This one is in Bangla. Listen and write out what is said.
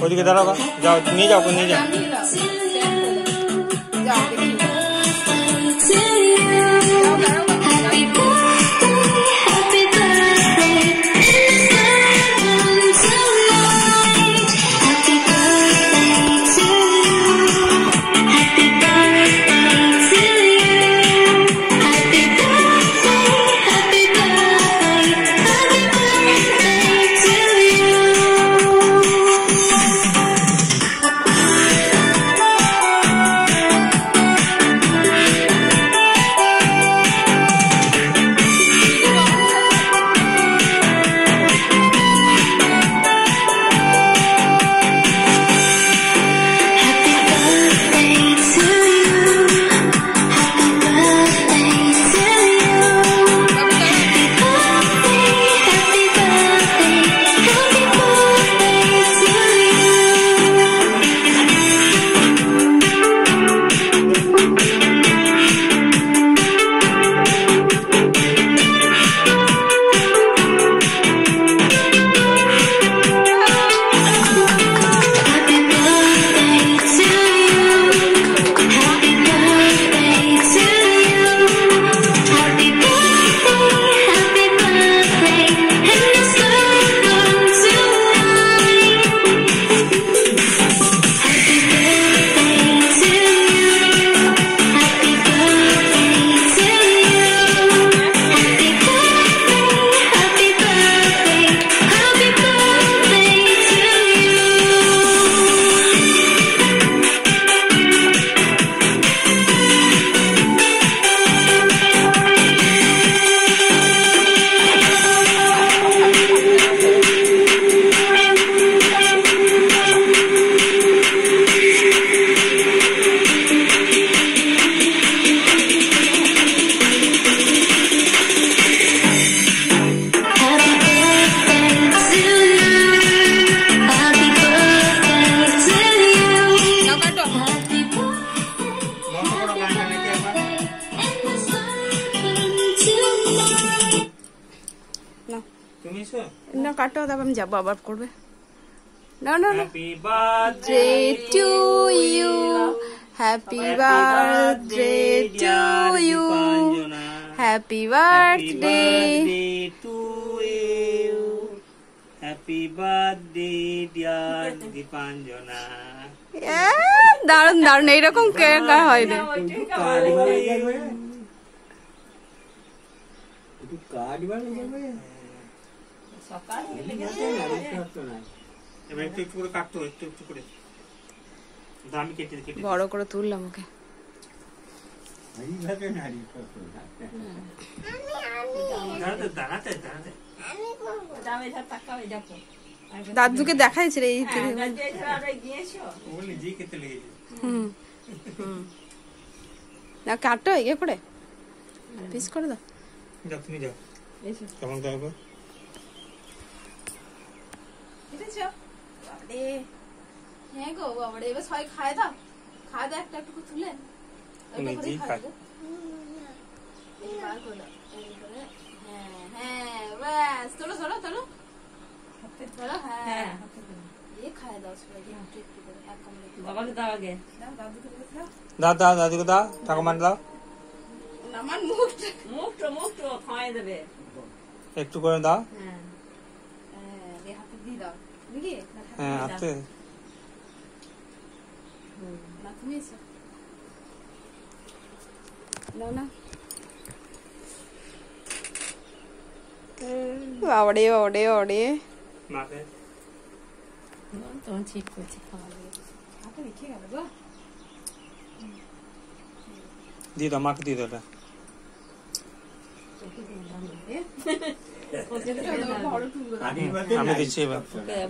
ওদিকে দাঁড়াবা, যাও নিয়ে যাও, নিয়ে যাও। না কাটো, তারপর আমি যাবো, আবার করবে। না না না, happy birthday to you, happy birthday to you, happy birthday to you, happy birthday dear Dipanjana. দারুন দারুন, এইরকম কেক হয় না। বড় করে তুললাম ওকে। দাদুকে দেখাইছে রে, না কাটো ইয়ে করে পিস করে দাও। তুমি যাও, কেমন দেখো হ্যাঁ গো বাবা, এবার সবাই খায় দাও, খায় দাও, একটা একটু তুলেন দাদুকে দাও, ঠাকুমার দাও, একটু করে দাও। হ্যাঁ হাতে বাবারে বাবারে বাবারে, তোমার ঠিক করছে, দিয়ে দাও, মাকে দিয়ে দাও। আমি দিচ্ছি এবার।